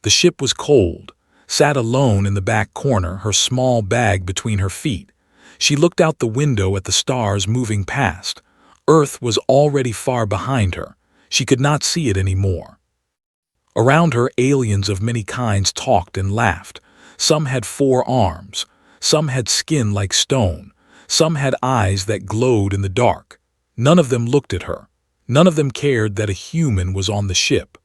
The ship was cold, sat alone in the back corner, her small bag between her feet. She looked out the window at the stars moving past. Earth was already far behind her. She could not see it anymore. Around her, aliens of many kinds talked and laughed. Some had 4 arms. Some had skin like stone. Some had eyes that glowed in the dark. None of them looked at her. None of them cared that a human was on the ship.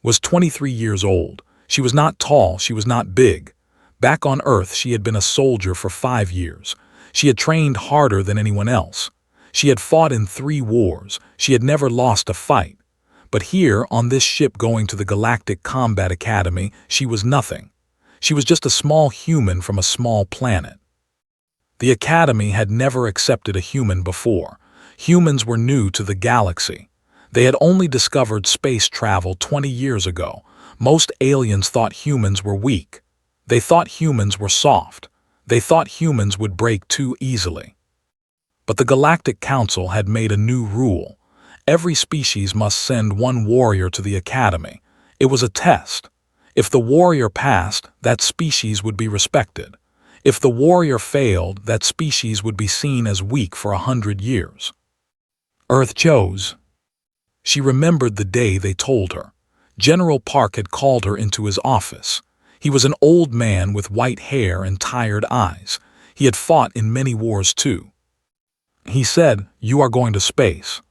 Was 23 years old. She was not tall, she was not big. Back on Earth, she had been a soldier for 5 years. She had trained harder than anyone else. She had fought in 3 wars. She had never lost a fight. But here, on this ship going to the Galactic Combat Academy, she was nothing. She was just a small human from a small planet. The Academy had never accepted a human before. Humans were new to the galaxy. They had only discovered space travel 20 years ago. Most aliens thought humans were weak. They thought humans were soft. They thought humans would break too easily. But the Galactic Council had made a new rule. Every species must send 1 warrior to the Academy. It was a test. If the warrior passed, that species would be respected. If the warrior failed, that species would be seen as weak for 100 years. Earth chose. She remembered the day they told her. General Park had called her into his office. He was an old man with white hair and tired eyes. He had fought in many wars too. He said, "You are going to space."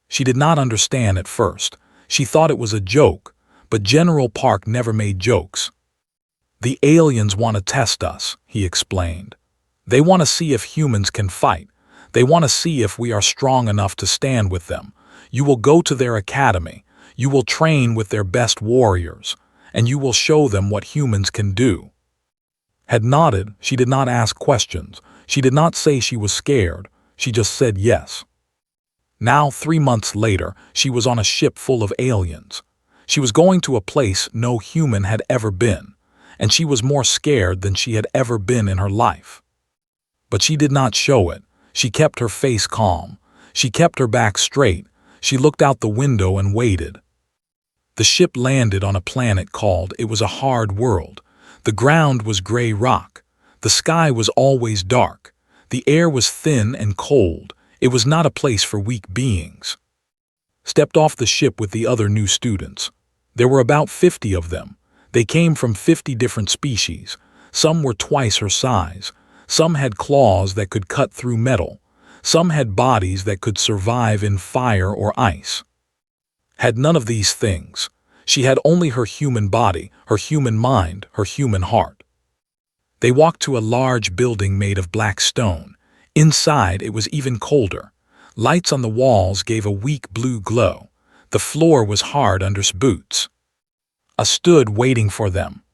She did not understand at first. She thought it was a joke, but General Park never made jokes. "The aliens want to test us," he explained. "They want to see if humans can fight. They want to see if we are strong enough to stand with them. You will go to their academy. You will train with their best warriors, and you will show them what humans can do." Had nodded. She did not ask questions. She did not say she was scared. She just said yes. Now, 3 months later, she was on a ship full of aliens. She was going to a place no human had ever been, and she was more scared than she had ever been in her life. But she did not show it. She kept her face calm. She kept her back straight. She looked out the window and waited. The ship landed on a planet called It Was a Hard World. The ground was gray rock. The sky was always dark. The air was thin and cold. It was not a place for weak beings. Stepped off the ship with the other new students. There were about 50 of them. They came from 50 different species. Some were twice her size. Some had claws that could cut through metal. Some had bodies that could survive in fire or ice. Had none of these things. She had only her human body, her human mind, her human heart. They walked to a large building made of black stone. Inside, it was even colder. Lights on the walls gave a weak blue glow. The floor was hard under boots. I stood waiting for them.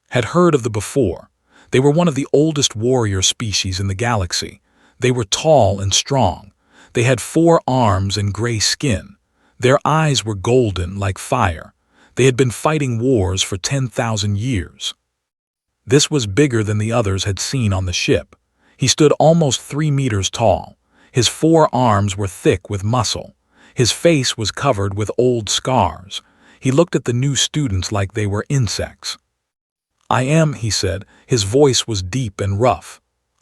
Had heard of them before. They were one of the oldest warrior species in the galaxy. They were tall and strong. They had 4 arms and gray skin. Their eyes were golden like fire. They had been fighting wars for 10,000 years. This was bigger than the others had seen on the ship. He stood almost 3 meters tall. His 4 arms were thick with muscle. His face was covered with old scars. He looked at the new students like they were insects. "I am," he said. His voice was deep and rough.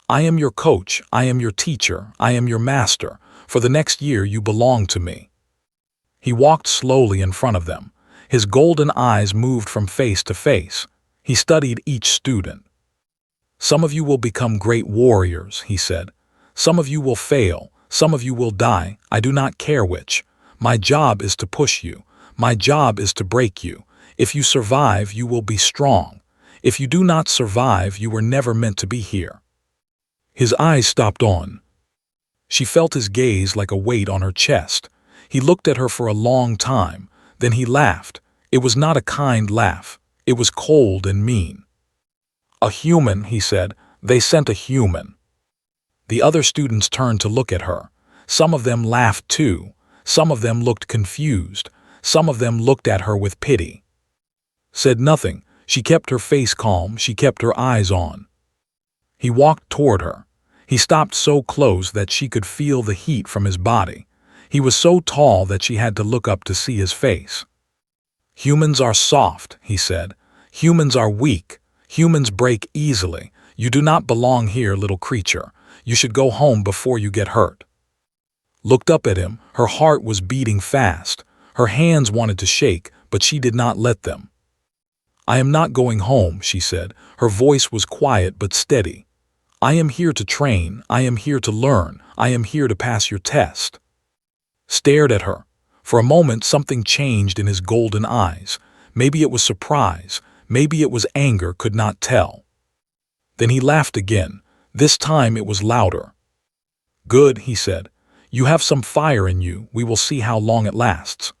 "I am your coach. I am your teacher. I am your master. For the next year you belong to me." He walked slowly in front of them. His golden eyes moved from face to face. He studied each student. "Some of you will become great warriors," he said. "Some of you will fail. Some of you will die. I do not care which. My job is to push you. My job is to break you. If you survive, you will be strong. If you do not survive, you were never meant to be here." His eyes stopped on. She felt his gaze like a weight on her chest. He looked at her for a long time. Then he laughed. It was not a kind laugh. It was cold and mean. "A human," he said. "They sent a human." The other students turned to look at her. Some of them laughed too. Some of them looked confused. Some of them looked at her with pity. Said nothing. She kept her face calm. She kept her eyes on. He walked toward her. He stopped so close that she could feel the heat from his body. He was so tall that she had to look up to see his face. Humans are soft, he said. Humans are weak. Humans break easily. You do not belong here, little creature. You should go home before you get hurt. Looked up at him. Her heart was beating fast. Her hands wanted to shake, but she did not let them. I am not going home, she said. Her voice was quiet but steady. I am here to train. I am here to learn. I am here to pass your test. Stared at her. For a moment something changed in his golden eyes. Maybe it was surprise. Maybe it was anger, could not tell. Then he laughed again. This time it was louder. Good, he said. You have some fire in you. We will see how long it lasts.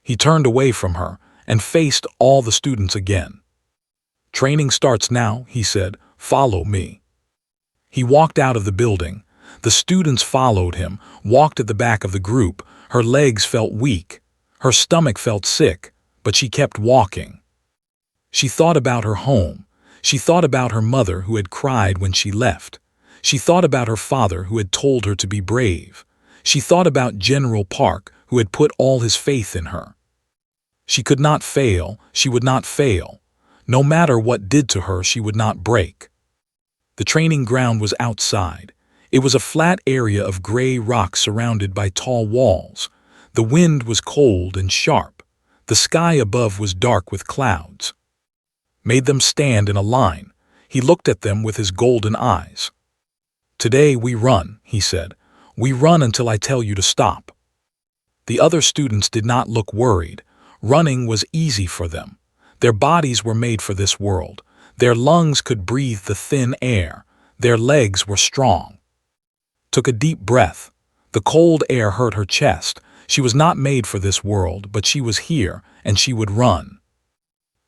He turned away from her and faced all the students again. Training starts now, he said. Follow me. He walked out of the building. The students followed him, walked at the back of the group. Her legs felt weak. Her stomach felt sick, but she kept walking. She thought about her home. She thought about her mother who had cried when she left. She thought about her father who had told her to be brave. She thought about General Park who had put all his faith in her. She could not fail. She would not fail. No matter what did to her, she would not break. The training ground was outside. It was a flat area of gray rock surrounded by tall walls. The wind was cold and sharp. The sky above was dark with clouds. Made them stand in a line. He looked at them with his golden eyes. Today we run, he said. We run until I tell you to stop. The other students did not look worried. Running was easy for them. Their bodies were made for this world. Their lungs could breathe the thin air. Their legs were strong. Took a deep breath. The cold air hurt her chest. She was not made for this world, but she was here, and she would run.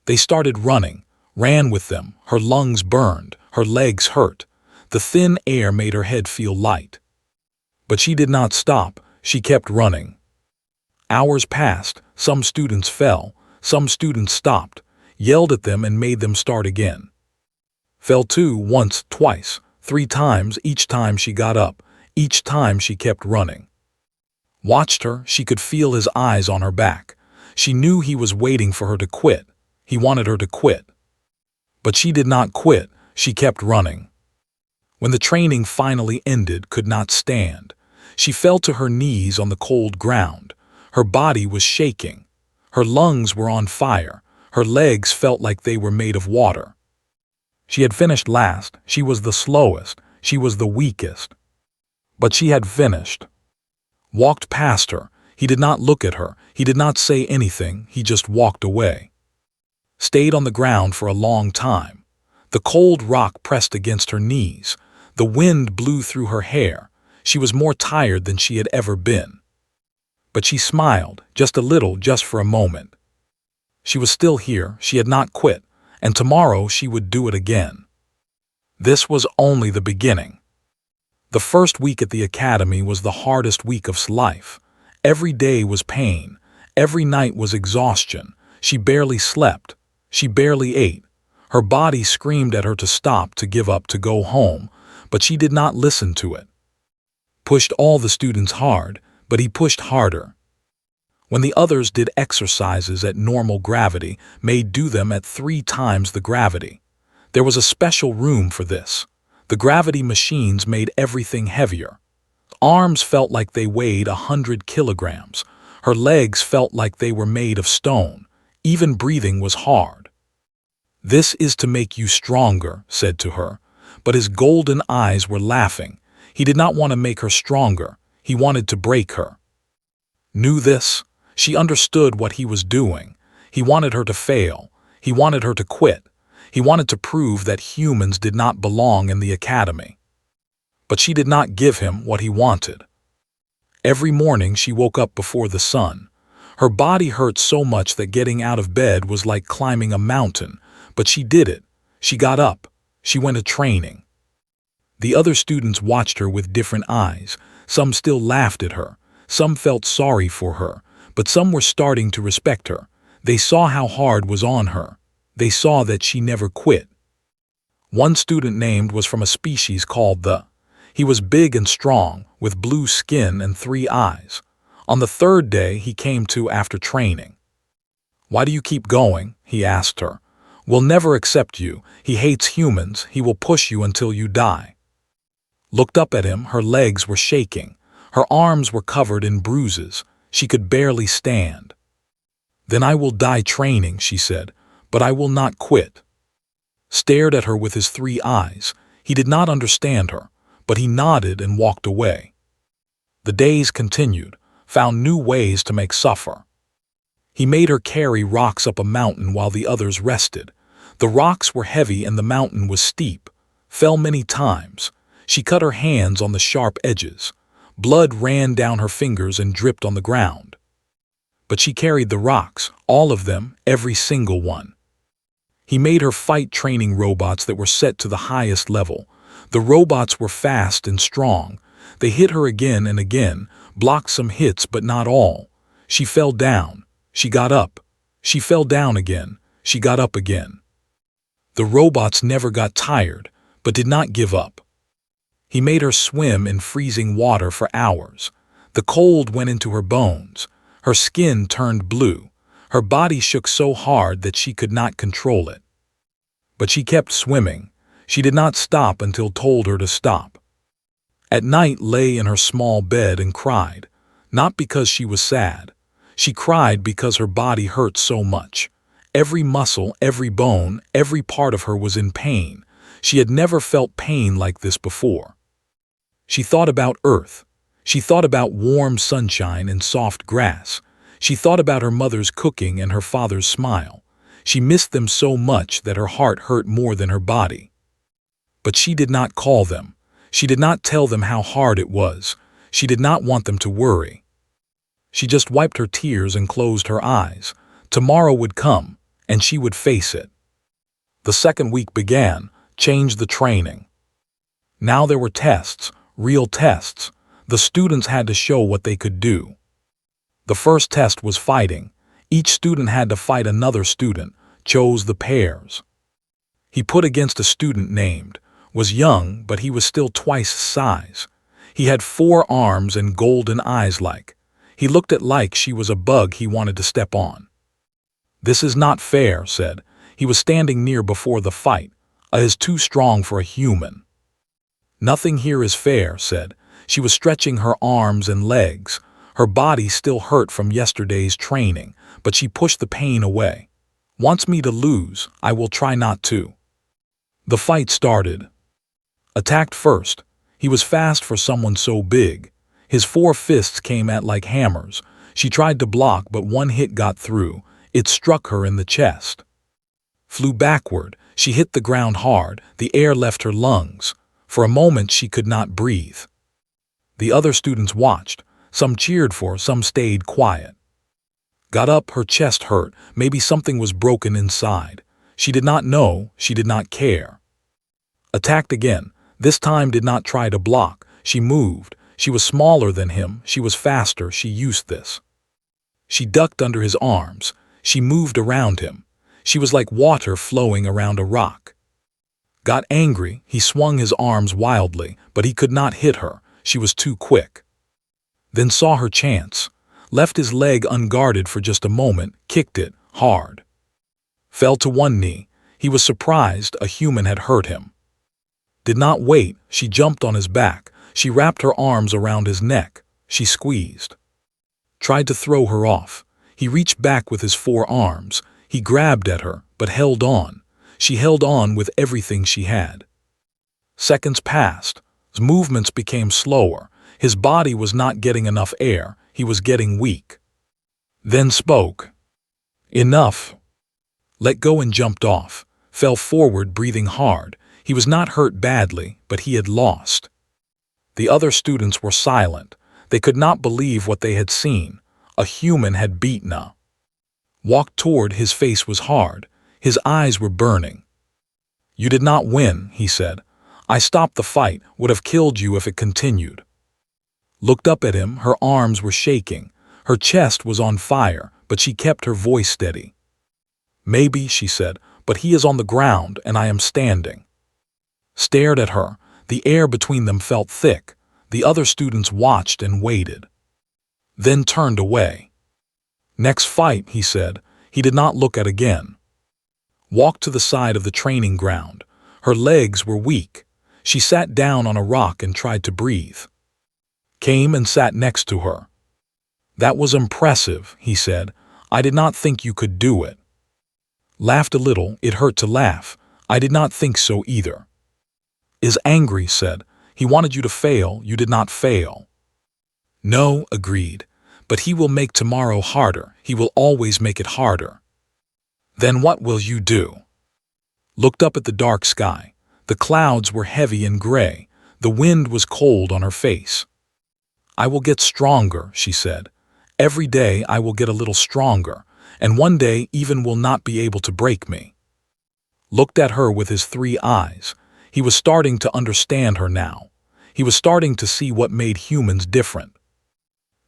They started running, ran with them. Her lungs burned, her legs hurt. The thin air made her head feel light. But she did not stop. She kept running. Hours passed. Some students fell. Some students stopped, yelled at them and made them start again. Fell too, once, twice, 3 times. Each time she got up. Each time she kept running. Watched her. She could feel his eyes on her back. She knew he was waiting for her to quit. He wanted her to quit. But she did not quit. She kept running. When the training finally ended, could not stand. She fell to her knees on the cold ground. Her body was shaking. Her lungs were on fire. Her legs felt like they were made of water. She had finished last. She was the slowest. She was the weakest. But she had finished. Walked past her. He did not look at her. He did not say anything. He just walked away. Stayed on the ground for a long time. The cold rock pressed against her knees. The wind blew through her hair. She was more tired than she had ever been. But she smiled, just a little, just for a moment. She was still here. She had not quit. And tomorrow she would do it again. This was only the beginning. The first week at the academy was the hardest week of life. Every day was pain. Every night was exhaustion. She barely slept. She barely ate. Her body screamed at her to stop, to give up, to go home, but she did not listen to it. Pushed all the students hard, but he pushed harder. When the others did exercises at normal gravity, made do them at 3 times the gravity. There was a special room for this. The gravity machines made everything heavier. Arms felt like they weighed 100 kilograms. Her legs felt like they were made of stone. Even breathing was hard. This is to make you stronger, said to her. But his golden eyes were laughing. He did not want to make her stronger. He wanted to break her. Knew this. She understood what he was doing. He wanted her to fail. He wanted her to quit. He wanted to prove that humans did not belong in the academy. But she did not give him what he wanted. Every morning she woke up before the sun. Her body hurt so much that getting out of bed was like climbing a mountain, but she did it. She got up. She went to training. The other students watched her with different eyes. Some still laughed at her. Some felt sorry for her, but some were starting to respect her. They saw how hard was on her. They saw that she never quit. One student named was from a species called the. He was big and strong, with blue skin and 3 eyes. On the 3rd day he came to after training. "Why do you keep going?" he asked her. "We'll never accept you. He hates humans. He will push you until you die." Looked up at him, her legs were shaking. Her arms were covered in bruises. She could barely stand. "Then I will die training," she said, "but I will not quit." Stared at her with his 3 eyes. He did not understand her, but he nodded and walked away. The days continued, found new ways to make suffer. He made her carry rocks up a mountain while the others rested. The rocks were heavy and the mountain was steep. Fell many times. She cut her hands on the sharp edges. Blood ran down her fingers and dripped on the ground. But she carried the rocks, all of them, every single one. He made her fight training robots that were set to the highest level. The robots were fast and strong. They hit her again and again, blocked some hits but not all. She fell down. She got up. She fell down again. She got up again. The robots never got tired, but did not give up. He made her swim in freezing water for hours. The cold went into her bones. Her skin turned blue. Her body shook so hard that she could not control it. But she kept swimming. She did not stop until told her to stop. At night lay in her small bed and cried, not because she was sad. She cried because her body hurt so much. Every muscle, every bone, every part of her was in pain. She had never felt pain like this before. She thought about Earth. She thought about warm sunshine and soft grass. She thought about her mother's cooking and her father's smile. She missed them so much that her heart hurt more than her body. But she did not call them. She did not tell them how hard it was. She did not want them to worry. She just wiped her tears and closed her eyes. Tomorrow would come, and she would face it. The second week began, changed the training. Now there were tests, real tests. The students had to show what they could do. The first test was fighting. Each student had to fight another student, chose the pairs. He put against a student named, was young, but he was still twice his size. He had 4 arms and golden eyes like. He looked at like she was a bug he wanted to step on. "This is not fair," said. He was standing near before the fight. Is too strong for a human." "Nothing here is fair," said. She was stretching her arms and legs. Her body still hurt from yesterday's training, but she pushed the pain away. "Wants me to lose, I will try not to." The fight started. Attacked first. He was fast for someone so big. His 4 fists came at like hammers. She tried to block, but one hit got through. It struck her in the chest. Flew backward. She hit the ground hard. The air left her lungs. For a moment she could not breathe. The other students watched. Some cheered for, some stayed quiet. Got up, her chest hurt. Maybe something was broken inside. She did not know, she did not care. Attacked again. This time did not try to block. She moved. She was smaller than him. She was faster. She used this. She ducked under his arms. She moved around him. She was like water flowing around a rock. Got angry. He swung his arms wildly, but he could not hit her. She was too quick. Then saw her chance. Left his leg unguarded for just a moment, kicked it hard. Fell to one knee. He was surprised a human had hurt him. Did not wait. She jumped on his back. She wrapped her arms around his neck. She squeezed. Tried to throw her off. He reached back with his 4 arms. He grabbed at her, but held on. She held on with everything she had. Seconds passed. His movements became slower. His body was not getting enough air. He was getting weak. Then spoke. "Enough." Let go and jumped off. Fell forward, breathing hard. He was not hurt badly, but he had lost. The other students were silent. They could not believe what they had seen. A human had beaten her. Walked toward, his face was hard. His eyes were burning. "You did not win," he said. "I stopped the fight, would have killed you if it continued." Looked up at him, her arms were shaking. Her chest was on fire, but she kept her voice steady. "Maybe," she said, "but he is on the ground and I am standing." Stared at her. The air between them felt thick. The other students watched and waited. Then turned away. "Next fight," he said. He did not look at again. Walked to the side of the training ground. Her legs were weak. She sat down on a rock and tried to breathe. Came and sat next to her. "That was impressive," he said. "I did not think you could do it." Laughed a little. It hurt to laugh. "I did not think so either." Is angry, said. "He wanted you to fail. You did not fail." "No," agreed. "But he will make tomorrow harder. He will always make it harder." "Then what will you do?" Looked up at the dark sky. The clouds were heavy and gray. The wind was cold on her face. "I will get stronger," she said. "Every day I will get a little stronger, and one day even will not be able to break me." Looked at her with his 3 eyes. He was starting to understand her now. He was starting to see what made humans different.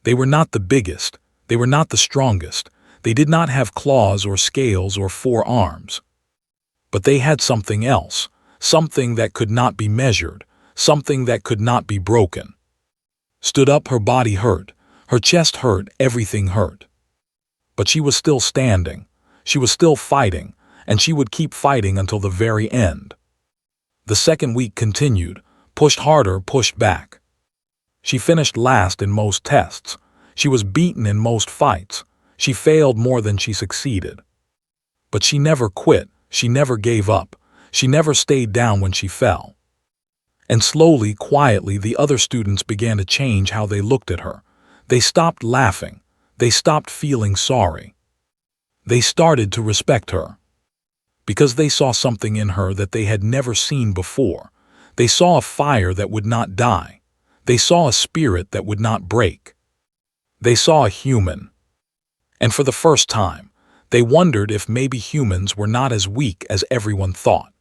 They were not the biggest. They were not the strongest. They did not have claws or scales or 4 arms. But they had something else, something that could not be measured, something that could not be broken. Stood up, her body hurt, her chest hurt, everything hurt. But she was still standing, she was still fighting, and she would keep fighting until the very end. The second week continued, pushed harder, pushed back. She finished last in most tests. She was beaten in most fights. She failed more than she succeeded. But she never quit, she never gave up, she never stayed down when she fell. And slowly, quietly, the other students began to change how they looked at her. They stopped laughing. They stopped feeling sorry. They started to respect her. Because they saw something in her that they had never seen before. They saw a fire that would not die. They saw a spirit that would not break. They saw a human. And for the first time, they wondered if maybe humans were not as weak as everyone thought.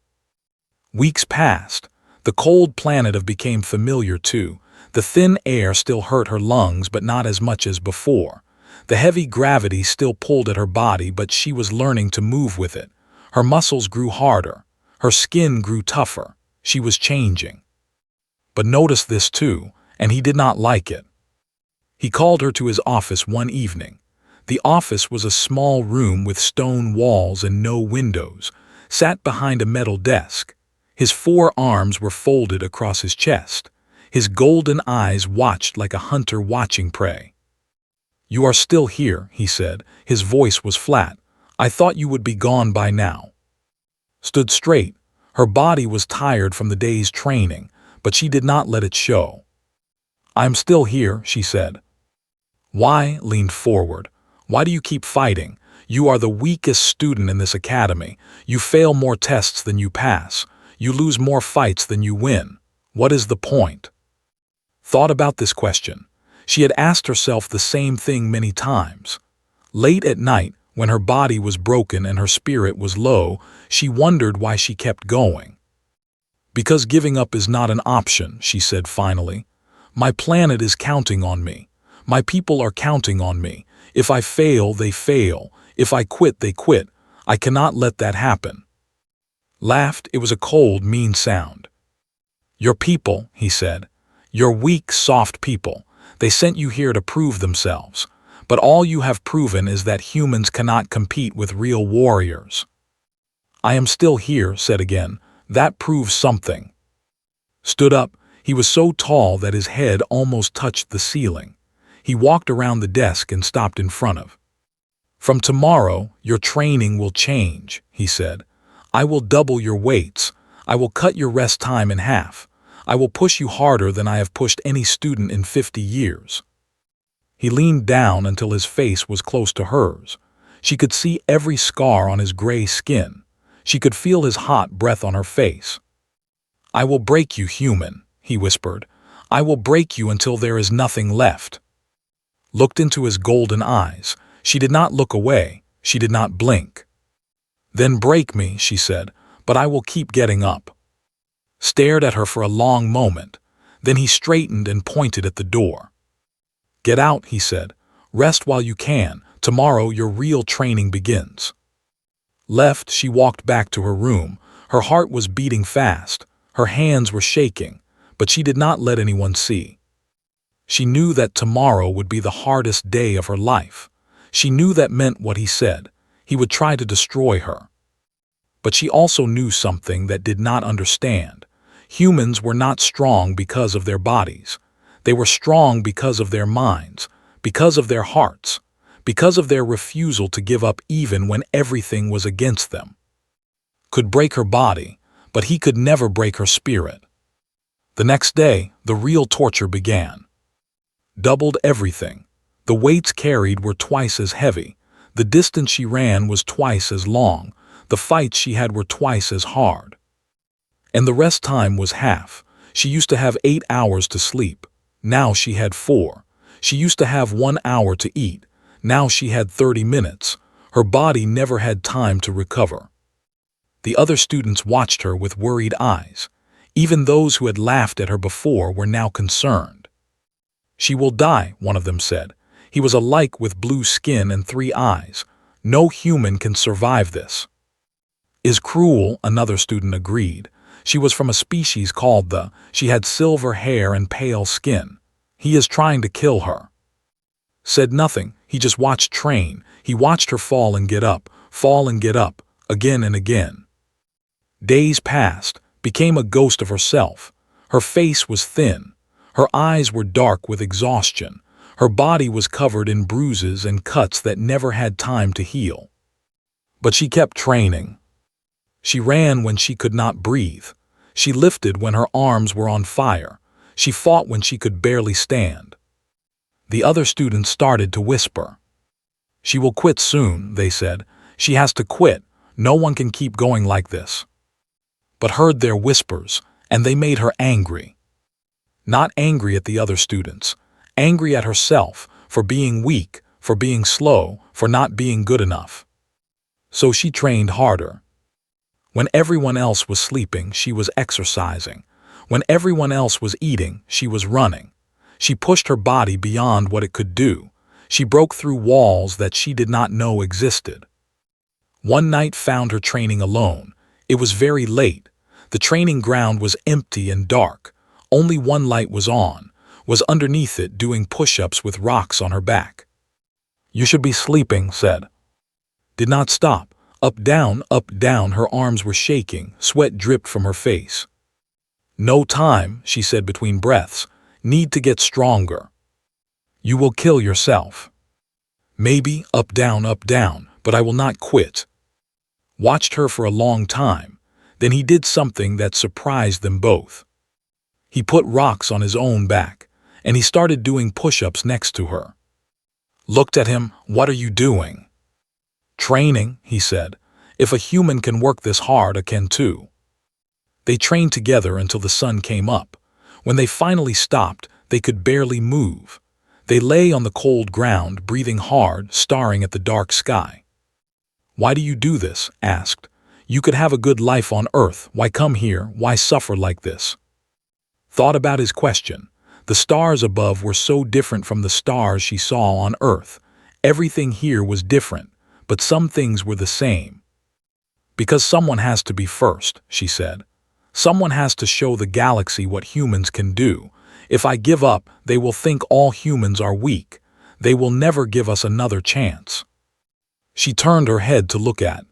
Weeks passed. The cold planet became familiar too. The thin air still hurt her lungs, but not as much as before. The heavy gravity still pulled at her body, but she was learning to move with it. Her muscles grew harder. Her skin grew tougher. She was changing. But noticed this too, and he did not like it. He called her to his office one evening. The office was a small room with stone walls and no windows. Sat behind a metal desk. His 4 arms were folded across his chest. His golden eyes watched like a hunter watching prey. "You are still here," he said. His voice was flat. "I thought you would be gone by now." Stood straight. Her body was tired from the day's training, but she did not let it show. "I'm still here," she said. "Why?" Leaned forward. "Why do you keep fighting? You are the weakest student in this academy. You fail more tests than you pass. You lose more fights than you win. What is the point?" Thought about this question. She had asked herself the same thing many times. Late at night, when her body was broken and her spirit was low, she wondered why she kept going. "Because giving up is not an option," she said finally. "My planet is counting on me. My people are counting on me. If I fail, they fail. If I quit, they quit. I cannot let that happen." Laughed. It was a cold, mean sound. "Your people," he said. "Your weak, soft people. They sent you here to prove themselves. But all you have proven is that humans cannot compete with real warriors." "I am still here," said again. "That proves something." Stood up. He was so tall that his head almost touched the ceiling. He walked around the desk and stopped in front of. "From tomorrow, your training will change," he said. "I will double your weights. I will cut your rest time in half. I will push you harder than I have pushed any student in 50 years. He leaned down until his face was close to hers. She could see every scar on his gray skin. She could feel his hot breath on her face. "I will break you, human," he whispered. "I will break you until there is nothing left." Looked into his golden eyes. She did not look away. She did not blink. "Then break me," she said, "but I will keep getting up." Stared at her for a long moment. Then he straightened and pointed at the door. "Get out," he said. "Rest while you can. Tomorrow your real training begins." Left, she walked back to her room. Her heart was beating fast. Her hands were shaking, but she did not let anyone see. She knew that tomorrow would be the hardest day of her life. She knew that meant what he said. He would try to destroy her. But she also knew something that did not understand. Humans were not strong because of their bodies. They were strong because of their minds, because of their hearts, because of their refusal to give up even when everything was against them. Could break her body, but he could never break her spirit. The next day, the real torture began. Doubled everything. The weights carried were twice as heavy. The distance she ran was twice as long. The fights she had were twice as hard. And the rest time was half. She used to have 8 hours to sleep. Now she had 4. She used to have 1 hour to eat. Now she had 30 minutes. Her body never had time to recover. The other students watched her with worried eyes. Even those who had laughed at her before were now concerned. "She will die," one of them said. He was alike with blue skin and 3 eyes. "No human can survive this." "Is cruel," another student agreed. She was from a species called the. She had silver hair and pale skin. "He is trying to kill her." Said nothing. He just watched train. He watched her fall and get up, again and again. Days passed, became a ghost of herself. Her face was thin. Her eyes were dark with exhaustion. Her body was covered in bruises and cuts that never had time to heal. But she kept training. She ran when she could not breathe. She lifted when her arms were on fire. She fought when she could barely stand. The other students started to whisper. "She will quit soon," they said. "She has to quit. No one can keep going like this." But heard their whispers, and they made her angry. Not angry at the other students, angry at herself for being weak, for being slow, for not being good enough. So she trained harder. When everyone else was sleeping, she was exercising. When everyone else was eating, she was running. She pushed her body beyond what it could do. She broke through walls that she did not know existed. One night found her training alone. It was very late. The training ground was empty and dark. Only one light was on, was underneath it doing push-ups with rocks on her back. "You should be sleeping," said. Did not stop. Up, down, her arms were shaking, sweat dripped from her face. "No time," she said between breaths. "Need to get stronger. You will kill yourself." "Maybe, up, down, but I will not quit." Watched her for a long time. Then he did something that surprised them both. He put rocks on his own back, and he started doing push-ups next to her. Looked at him. "What are you doing?" "Training," he said. "If a human can work this hard, I can too." They trained together until the sun came up. When they finally stopped, they could barely move. They lay on the cold ground, breathing hard, staring at the dark sky. "Why do you do this?" asked. "You could have a good life on Earth. Why come here? Why suffer like this?" Thought about his question. The stars above were so different from the stars she saw on Earth. Everything here was different, but some things were the same. "Because someone has to be first," she said. "Someone has to show the galaxy what humans can do. If I give up, they will think all humans are weak. They will never give us another chance." She turned her head to look at.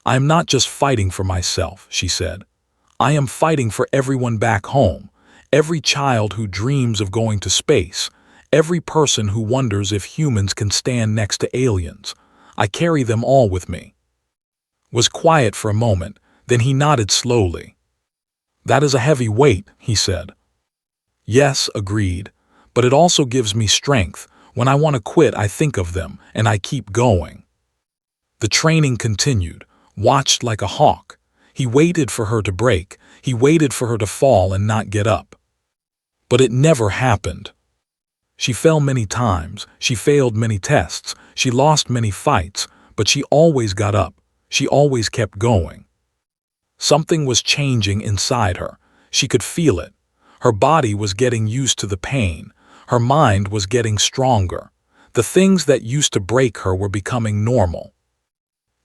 "I am not just fighting for myself," she said. "I am fighting for everyone back home, every child who dreams of going to space, every person who wonders if humans can stand next to aliens. I carry them all with me." Was quiet for a moment, then he nodded slowly. "That is a heavy weight," he said. "Yes," agreed, "but it also gives me strength. When I want to quit, I think of them, and I keep going." The training continued, watched like a hawk. He waited for her to break. He waited for her to fall and not get up. But it never happened. She fell many times. She failed many tests. She lost many fights, but she always got up. She always kept going. Something was changing inside her. She could feel it. Her body was getting used to the pain. Her mind was getting stronger. The things that used to break her were becoming normal.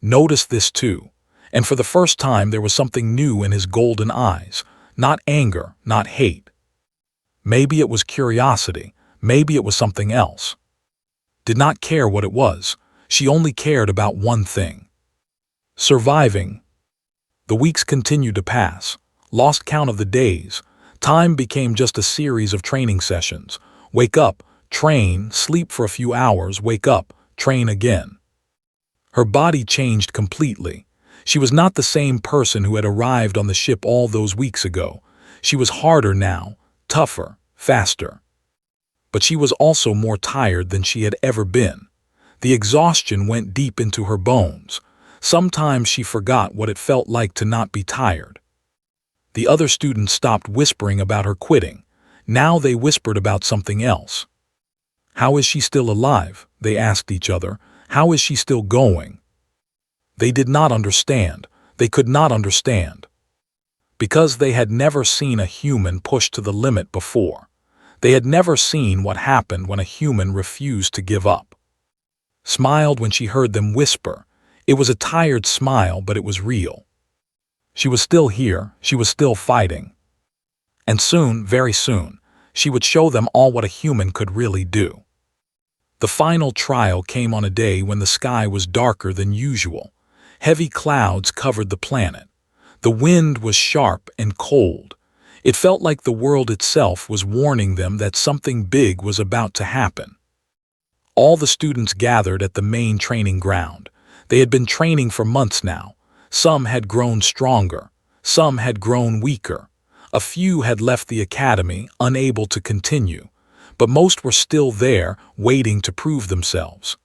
Noticed this too, and for the first time there was something new in his golden eyes. Not anger, not hate. Maybe it was curiosity. Maybe it was something else. Did not care what it was. She only cared about one thing: surviving. The weeks continued to pass, lost count of the days. Time became just a series of training sessions. Wake up, train, sleep for a few hours, wake up, train again. Her body changed completely. She was not the same person who had arrived on the ship all those weeks ago. She was harder now, tougher, faster. But she was also more tired than she had ever been. The exhaustion went deep into her bones. Sometimes she forgot what it felt like to not be tired. The other students stopped whispering about her quitting. Now they whispered about something else. How is she still alive? They asked each other. How is she still going? They did not understand. They could not understand. Because they had never seen a human pushed to the limit before. They had never seen what happened when a human refused to give up. Smiled when she heard them whisper. It was a tired smile, but it was real. She was still here. She was still fighting. And soon, very soon, she would show them all what a human could really do. The final trial came on a day when the sky was darker than usual. Heavy clouds covered the planet. The wind was sharp and cold. It felt like the world itself was warning them that something big was about to happen. All the students gathered at the main training ground. They had been training for months now. Some had grown stronger. Some had grown weaker. A few had left the academy, unable to continue. But most were still there, waiting to prove themselves.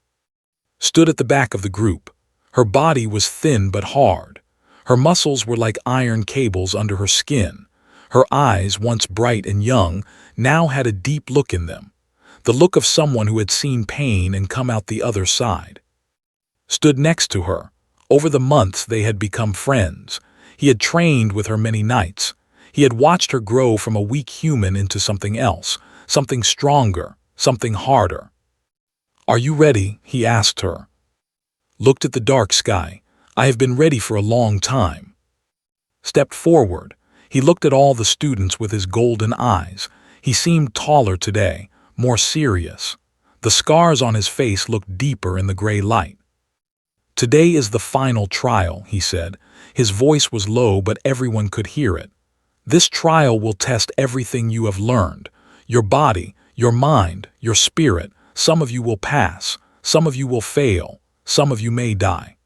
Stood at the back of the group. Her body was thin but hard. Her muscles were like iron cables under her skin. Her eyes, once bright and young, now had a deep look in them. The look of someone who had seen pain and come out the other side. Stood next to her. Over the months they had become friends. He had trained with her many nights. He had watched her grow from a weak human into something else, something stronger, something harder. "Are you ready?" he asked her. Looked at the dark sky. "I have been ready for a long time." Stepped forward. He looked at all the students with his golden eyes. He seemed taller today, more serious. The scars on his face looked deeper in the gray light. "Today is the final trial," he said. His voice was low, but everyone could hear it. "This trial will test everything you have learned. Your body, your mind, your spirit. Some of you will pass. Some of you will fail. Some of you may die."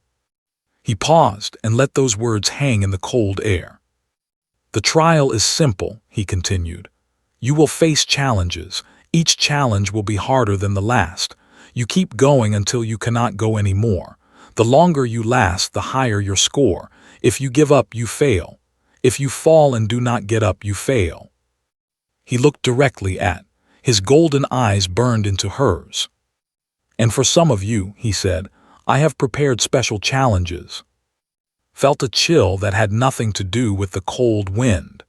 He paused and let those words hang in the cold air. "The trial is simple," he continued. "You will face challenges. Each challenge will be harder than the last. You keep going until you cannot go anymore. The longer you last, the higher your score. If you give up, you fail. If you fall and do not get up, you fail." He looked directly at. His golden eyes burned into hers. "And for some of you," he said, "I have prepared special challenges." Felt a chill that had nothing to do with the cold wind.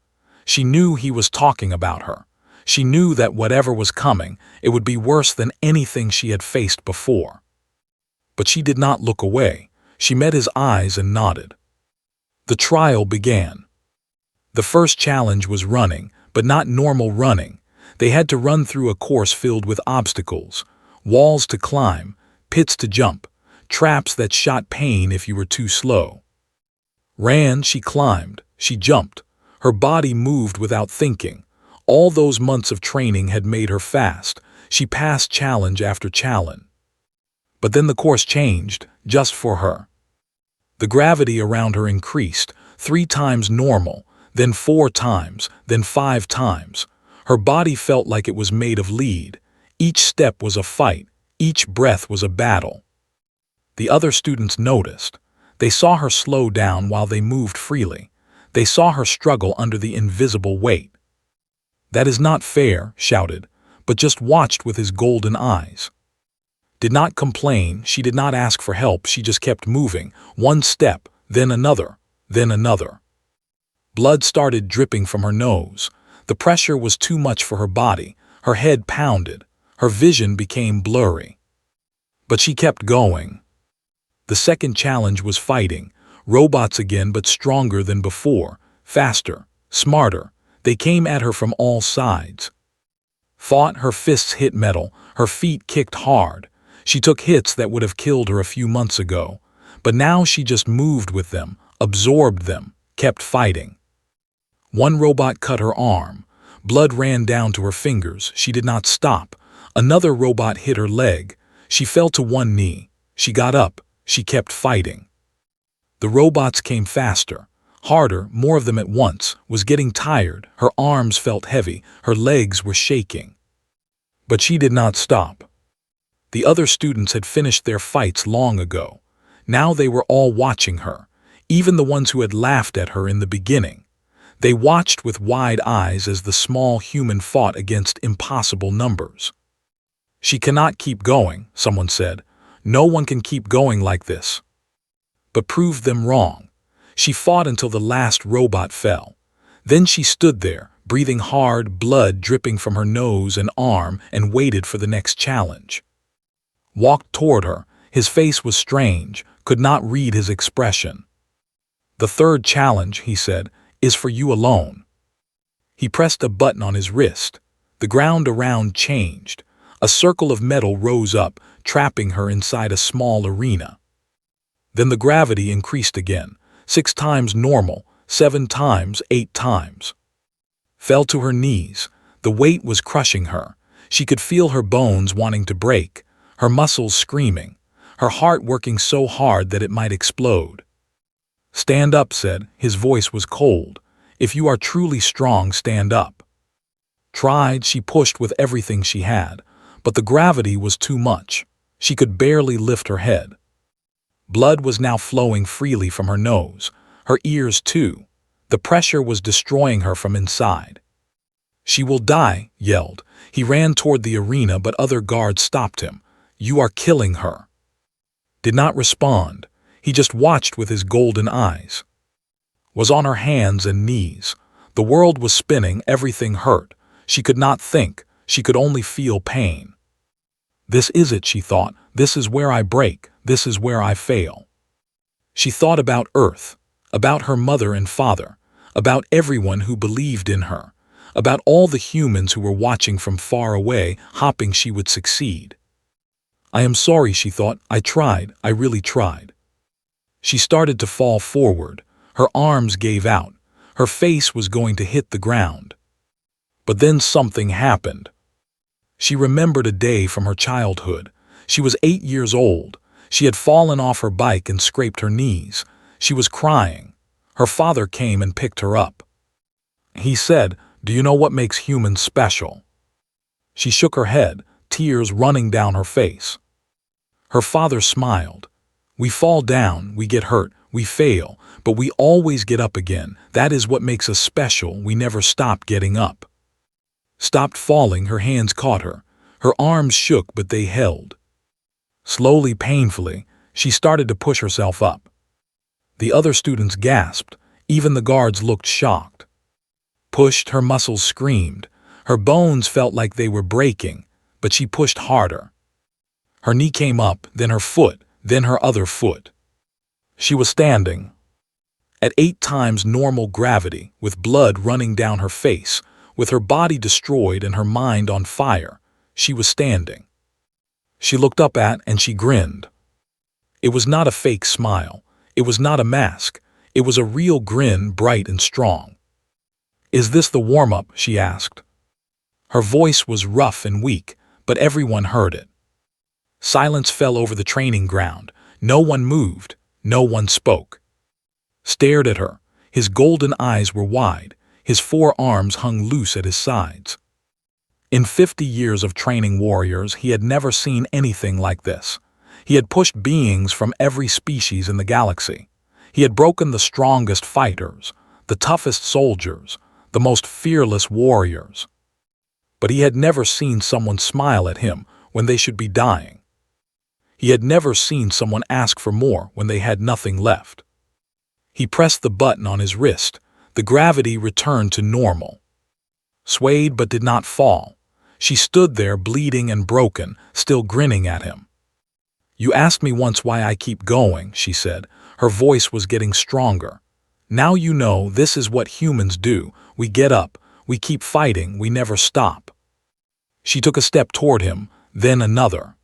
She knew he was talking about her. She knew that whatever was coming, it would be worse than anything she had faced before. But she did not look away. She met his eyes and nodded. The trial began. The first challenge was running, but not normal running. They had to run through a course filled with obstacles, walls to climb, pits to jump, traps that shot pain if you were too slow. Ran, she climbed, she jumped. Her body moved without thinking. All those months of training had made her fast. She passed challenge after challenge. But then the course changed, just for her. The gravity around her increased, 3 times normal, then 4 times, then 5 times. Her body felt like it was made of lead. Each step was a fight. Each breath was a battle. The other students noticed. They saw her slow down while they moved freely. They saw her struggle under the invisible weight. "That is not fair," shouted, but just watched with his golden eyes. Did not complain, she did not ask for help, she just kept moving, one step, then another, then another. Blood started dripping from her nose. The pressure was too much for her body. Her head pounded. Her vision became blurry. But she kept going. The second challenge was fighting. Robots again, but stronger than before. Faster, smarter. They came at her from all sides. Fought, her fists hit metal. Her feet kicked hard. She took hits that would have killed her a few months ago, but now she just moved with them, absorbed them, kept fighting. One robot cut her arm. Blood ran down to her fingers. She did not stop. Another robot hit her leg. She fell to one knee. She got up. She kept fighting. The robots came faster, harder, more of them at once, was getting tired. Her arms felt heavy. Her legs were shaking. But she did not stop. The other students had finished their fights long ago. Now they were all watching her, even the ones who had laughed at her in the beginning. They watched with wide eyes as the small human fought against impossible numbers. "She cannot keep going," someone said. "No one can keep going like this." But proved them wrong. She fought until the last robot fell. Then she stood there, breathing hard, blood dripping from her nose and arm, and waited for the next challenge. Walked toward her. His face was strange, could not read his expression. "The third challenge," he said, "is for you alone." He pressed a button on his wrist. The ground around changed. A circle of metal rose up, trapping her inside a small arena. Then the gravity increased again, 6 times normal, 7 times, 8 times. Fell to her knees. The weight was crushing her. She could feel her bones wanting to break, her muscles screaming, her heart working so hard that it might explode. "Stand up," said. His voice was cold. "If you are truly strong, stand up." Tried, she pushed with everything she had, but the gravity was too much. She could barely lift her head. Blood was now flowing freely from her nose, her ears too. The pressure was destroying her from inside. "She will die," yelled. He ran toward the arena, but other guards stopped him. "You are killing her." Did not respond. He just watched with his golden eyes. Was on her hands and knees. The world was spinning, everything hurt. She could not think. She could only feel pain. "This is it," she thought. "This is where I break. This is where I fail." She thought about Earth, about her mother and father, about everyone who believed in her, about all the humans who were watching from far away, hoping she would succeed. "I am sorry," she thought. "I tried. I really tried." She started to fall forward. Her arms gave out. Her face was going to hit the ground. But then something happened. She remembered a day from her childhood. She was 8 years old. She had fallen off her bike and scraped her knees. She was crying. Her father came and picked her up. He said, "Do you know what makes humans special?" She shook her head, tears running down her face. Her father smiled. "We fall down, we get hurt, we fail, but we always get up again. That is what makes us special. We never stop getting up." Stopped falling, her hands caught her. Her arms shook, but they held. Slowly, painfully, she started to push herself up. The other students gasped. Even the guards looked shocked. Pushed, her muscles screamed. Her bones felt like they were breaking, but she pushed harder. Her knee came up, then her foot, then her other foot. She was standing. At 8 times normal gravity, with blood running down her face, with her body destroyed and her mind on fire, she was standing. She looked up at and she grinned. It was not a fake smile. It was not a mask. It was a real grin, bright and strong. "Is this the warm-up?" she asked. Her voice was rough and weak, but everyone heard it. Silence fell over the training ground. No one moved. No one spoke. Stared at her. His golden eyes were wide. His 4 arms hung loose at his sides. In 50 years of training warriors, he had never seen anything like this. He had pushed beings from every species in the galaxy. He had broken the strongest fighters, the toughest soldiers, the most fearless warriors. But he had never seen someone smile at him when they should be dying. He had never seen someone ask for more when they had nothing left. He pressed the button on his wrist. The gravity returned to normal. Swayed but did not fall. She stood there, bleeding and broken, still grinning at him. "You asked me once why I keep going," she said. Her voice was getting stronger. "Now you know. This is what humans do. We get up. We keep fighting. We never stop." She took a step toward him, then another.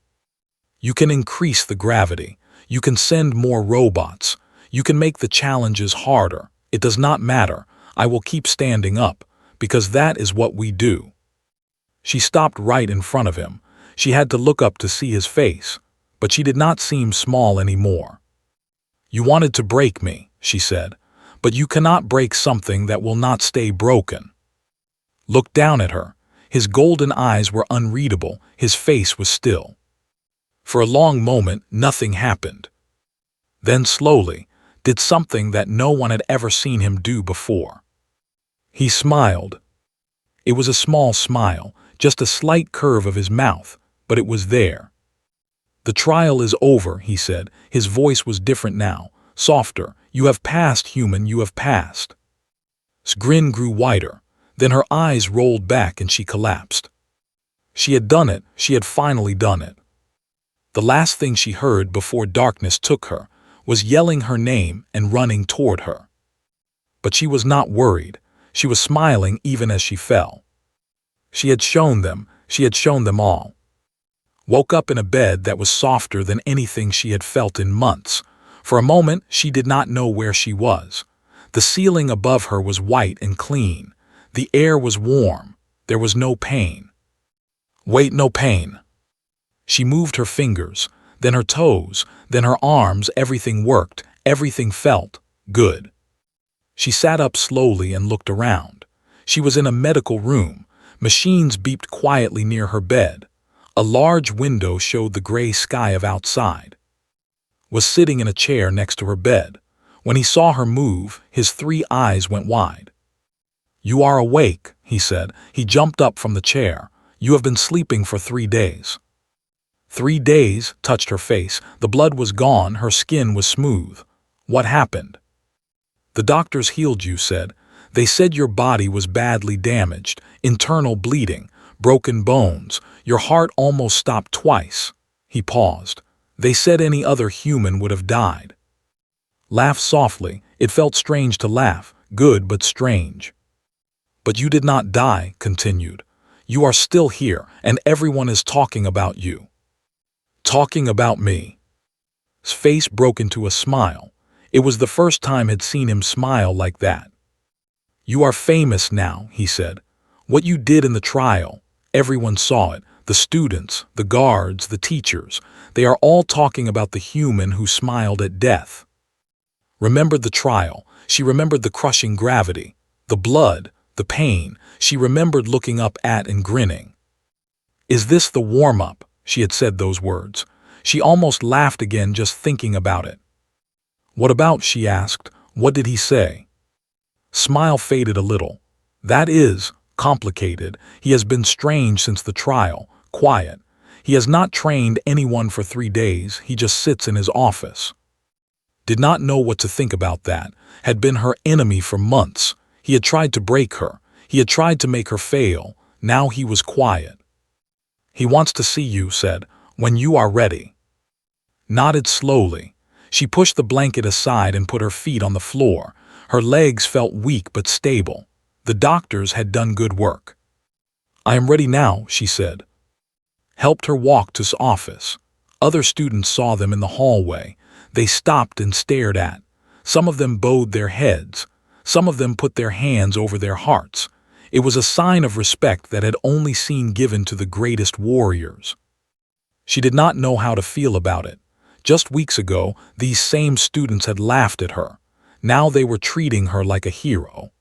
You can increase the gravity. You can send more robots. You can make the challenges harder. It does not matter. I will keep standing up, because that is what we do." She stopped right in front of him. She had to look up to see his face, but she did not seem small anymore. "You wanted to break me," she said, "but you cannot break something that will not stay broken." Looked down at her. His golden eyes were unreadable. His face was still. For a long moment, nothing happened. Then slowly, did something that no one had ever seen him do before. He smiled. It was a small smile, just a slight curve of his mouth, but it was there. "The trial is over," he said. His voice was different now, softer. "You have passed, human, you have passed." His grin grew wider. Then her eyes rolled back and she collapsed. She had done it. She had finally done it. The last thing she heard before darkness took her was yelling her name and running toward her. But she was not worried. She was smiling even as she fell. She had shown them all. Woke up in a bed that was softer than anything she had felt in months. For a moment, she did not know where she was. The ceiling above her was white and clean. The air was warm. There was no pain. Wait, no pain. She moved her fingers, then her toes, then her arms. Everything worked. Everything felt good. She sat up slowly and looked around. She was in a medical room. Machines beeped quietly near her bed. A large window showed the gray sky of outside. Was sitting in a chair next to her bed. When he saw her move, his 3 eyes went wide. "You are awake," he said. He jumped up from the chair. "You have been sleeping for 3 days." 3 days, touched her face. The blood was gone, her skin was smooth. "What happened?" "The doctors healed you," said. "They said your body was badly damaged, internal bleeding, broken bones. Your heart almost stopped twice." He paused. "They said any other human would have died." Laughed softly. It felt strange to laugh, good but strange. "But you did not die," continued. "You are still here, and everyone is talking about you." "Talking about me?" His face broke into a smile. It was the first time I'd seen him smile like that. "You are famous now," he said. "What you did in the trial, everyone saw it. The students, the guards, the teachers. They are all talking about the human who smiled at death." Remembered the trial. She remembered the crushing gravity, the blood, the pain. She remembered looking up at and grinning. "Is this the warm-up?" She had said those words. She almost laughed again just thinking about it. "What about?" she asked. "What did he say?" Smile faded a little. "That is complicated. He has been strange since the trial, quiet. He has not trained anyone for 3 days. He just sits in his office." Did not know what to think about that. Had been her enemy for months. He had tried to break her. He had tried to make her fail. Now he was quiet. "He wants to see you," said, "when you are ready." Nodded slowly. She pushed the blanket aside and put her feet on the floor. Her legs felt weak but stable. The doctors had done good work. "I am ready now," she said. Helped her walk to his office. Other students saw them in the hallway. They stopped and stared at. Some of them bowed their heads. Some of them put their hands over their hearts. It was a sign of respect that had only seen given to the greatest warriors. She did not know how to feel about it. Just weeks ago, these same students had laughed at her. Now they were treating her like a hero.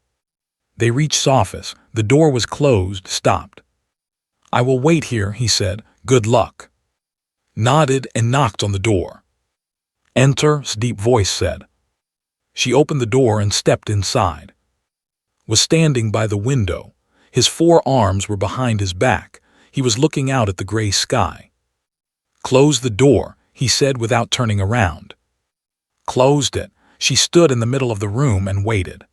They reached his office. The door was closed, stopped. "I will wait here," he said. "Good luck." Nodded and knocked on the door. "Enter," his deep voice said. She opened the door and stepped inside. Was standing by the window. His 4 arms were behind his back. He was looking out at the gray sky. "Close the door," he said without turning around. Closed it. She stood in the middle of the room and waited.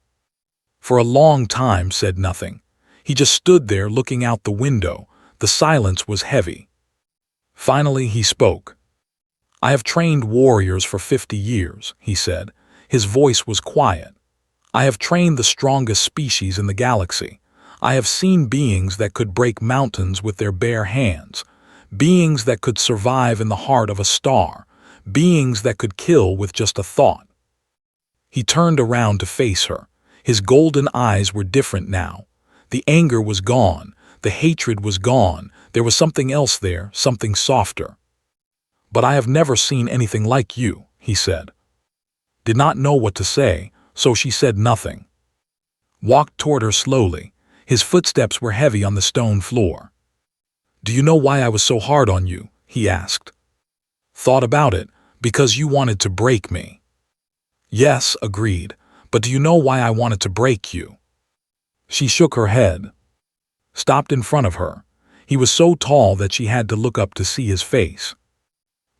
For a long time said nothing. He just stood there looking out the window. The silence was heavy. Finally he spoke. "I have trained warriors for 50 years, he said. His voice was quiet. "I have trained the strongest species in the galaxy. I have seen beings that could break mountains with their bare hands, beings that could survive in the heart of a star, beings that could kill with just a thought. He turned around to face her. His golden eyes were different now. The anger was gone, the hatred was gone, there was something else there, something softer. "But I have never seen anything like you," he said. Did not know what to say, so she said nothing. Walked toward her slowly. His footsteps were heavy on the stone floor. "Do you know why I was so hard on you?" he asked. "Thought about it, because you wanted to break me." "Yes," agreed, "but do you know why I wanted to break you?" She shook her head. Stopped in front of her. He was so tall that she had to look up to see his face.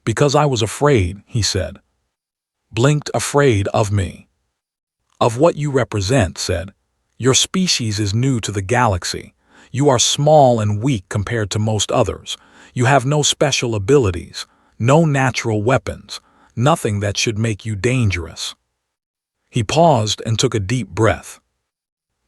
"Because I was afraid," he said. Blinked. "Afraid of me." "Of what you represent," said. "Your species is new to the galaxy. You are small and weak compared to most others. You have no special abilities, no natural weapons, nothing that should make you dangerous." He paused and took a deep breath.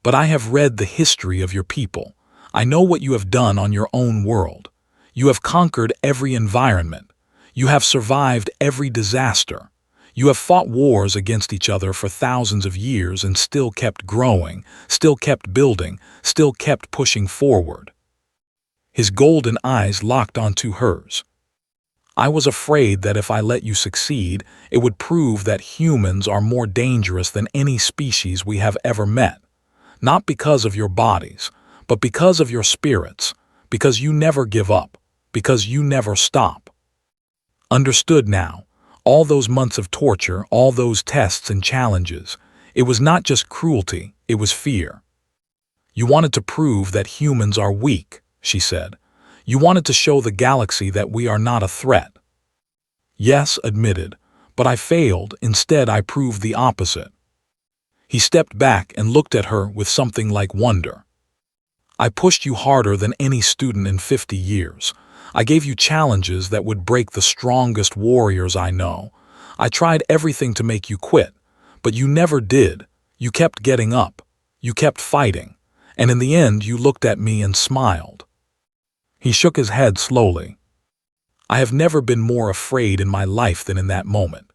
"But I have read the history of your people. I know what you have done on your own world. You have conquered every environment. You have survived every disaster. You have fought wars against each other for thousands of years and still kept growing, still kept building, still kept pushing forward." His golden eyes locked onto hers. "I was afraid that if I let you succeed, it would prove that humans are more dangerous than any species we have ever met. Not because of your bodies, but because of your spirits, because you never give up, because you never stop." Understood now. All those months of torture, all those tests and challenges, it was not just cruelty, it was fear. "You wanted to prove that humans are weak," she said. "You wanted to show the galaxy that we are not a threat." "Yes," admitted, "but I failed. Instead, I proved the opposite." He stepped back and looked at her with something like wonder. "I pushed you harder than any student in 50 years. I gave you challenges that would break the strongest warriors I know. I tried everything to make you quit, but you never did. You kept getting up. You kept fighting. And in the end, you looked at me and smiled." He shook his head slowly. "I have never been more afraid in my life than in that moment,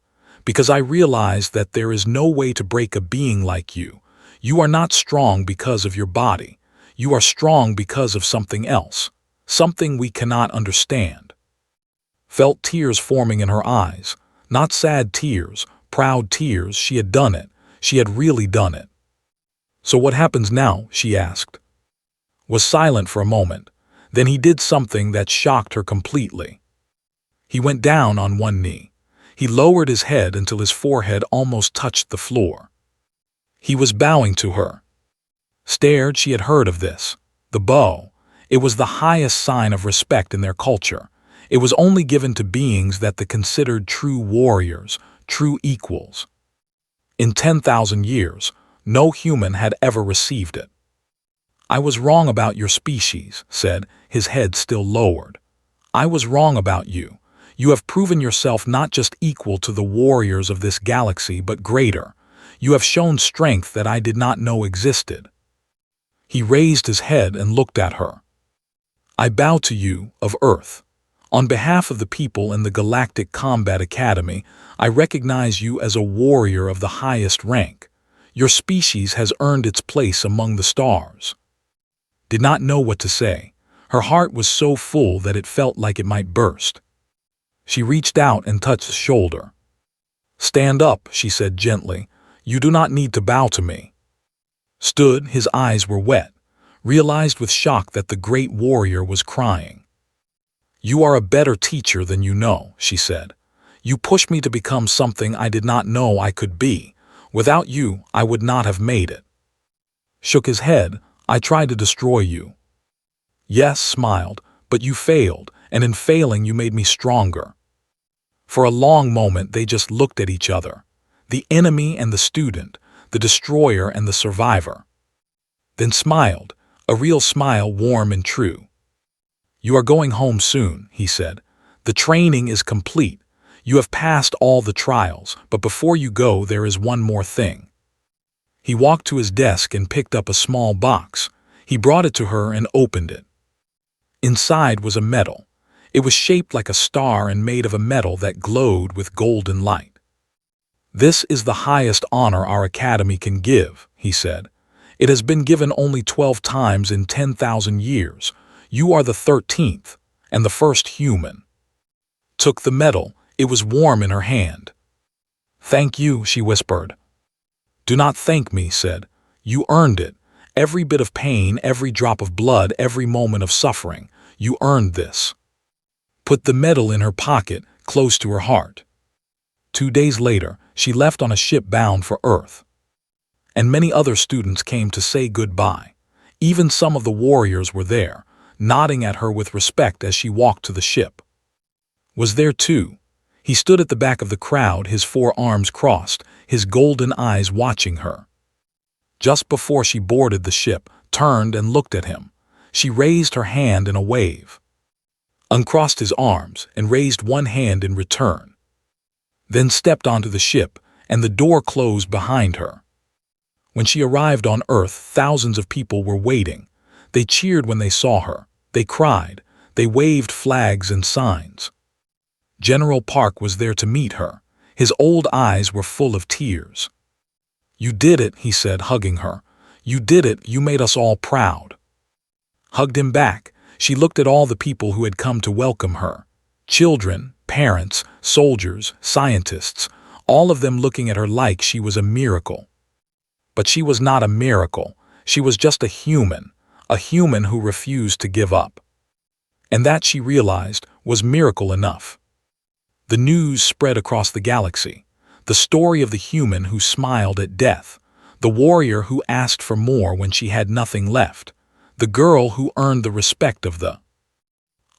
because I realized that there is no way to break a being like you. You are not strong because of your body. You are strong because of something else. Something we cannot understand." Felt tears forming in her eyes. Not sad tears, proud tears. She had done it. She had really done it. "So what happens now?" she asked. Was silent for a moment. Then he did something that shocked her completely. He went down on one knee. He lowered his head until his forehead almost touched the floor. He was bowing to her. Stared. She had heard of this. The bow. It was the highest sign of respect in their culture. It was only given to beings that they considered true warriors, true equals. In 10,000 years, no human had ever received it. "I was wrong about your species," said, his head still lowered. "I was wrong about you. You have proven yourself not just equal to the warriors of this galaxy, but greater. You have shown strength that I did not know existed." He raised his head and looked at her. "I bow to you, of Earth. On behalf of the people in the Galactic Combat Academy, I recognize you as a warrior of the highest rank. Your species has earned its place among the stars." Did not know what to say. Her heart was so full that it felt like it might burst. She reached out and touched his shoulder. "Stand up," she said gently. "You do not need to bow to me." Stood. His eyes were wet. Realized with shock that the great warrior was crying. "You are a better teacher than you know," she said. "You pushed me to become something I did not know I could be. Without you, I would not have made it." Shook his head. "I tried to destroy you." "Yes," smiled, "but you failed, and in failing you made me stronger." For a long moment they just looked at each other. The enemy and the student, the destroyer and the survivor. Then smiled, a real smile, warm and true. "You are going home soon," he said. "The training is complete. You have passed all the trials, but before you go there is one more thing." He walked to his desk and picked up a small box. He brought it to her and opened it. Inside was a medal. It was shaped like a star and made of a metal that glowed with golden light. "This is the highest honor our academy can give," he said. "It has been given only 12 times in 10,000 years. You are the 13th, and the first human." Took the medal. It was warm in her hand. "Thank you," she whispered. "Do not thank me," said. "You earned it. Every bit of pain, every drop of blood, every moment of suffering. You earned this." Put the medal in her pocket, close to her heart. 2 days later, she left on a ship bound for Earth. And many other students came to say goodbye. Even some of the warriors were there, nodding at her with respect as she walked to the ship. Was there too. He stood at the back of the crowd, his 4 arms crossed, his golden eyes watching her. Just before she boarded the ship, turned and looked at him. She raised her hand in a wave, uncrossed his arms, and raised one hand in return. Then stepped onto the ship, and the door closed behind her. When she arrived on Earth, thousands of people were waiting. They cheered when they saw her. They cried. They waved flags and signs. General Park was there to meet her. His old eyes were full of tears. "You did it," he said, hugging her. "You did it. You made us all proud." Hugged him back. She looked at all the people who had come to welcome her. Children, parents, soldiers, scientists, all of them looking at her like she was a miracle. But she was not a miracle. She was just a human who refused to give up. And that, she realized, was miracle enough. The news spread across the galaxy. The story of the human who smiled at death, the warrior who asked for more when she had nothing left, the girl who earned the respect of the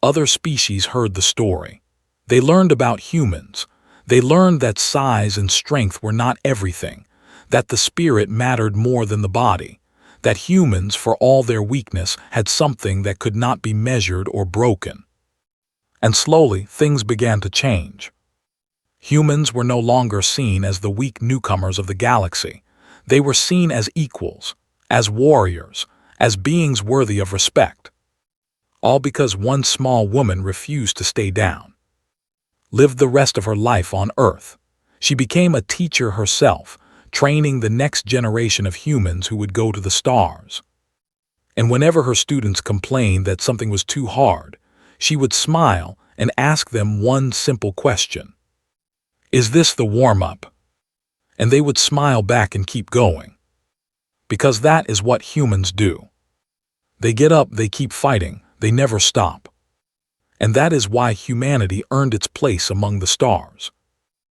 other species. Heard the story. They learned about humans. They learned that size and strength were not everything, that the spirit mattered more than the body, that humans, for all their weakness, had something that could not be measured or broken. And slowly, things began to change. Humans were no longer seen as the weak newcomers of the galaxy. They were seen as equals, as warriors, as beings worthy of respect. All because one small woman refused to stay down. Lived the rest of her life on Earth. She became a teacher herself, training the next generation of humans who would go to the stars. And whenever her students complained that something was too hard, she would smile and ask them one simple question. "Is this the warm-up?" And they would smile back and keep going. Because that is what humans do. They get up, they keep fighting, they never stop. And that is why humanity earned its place among the stars.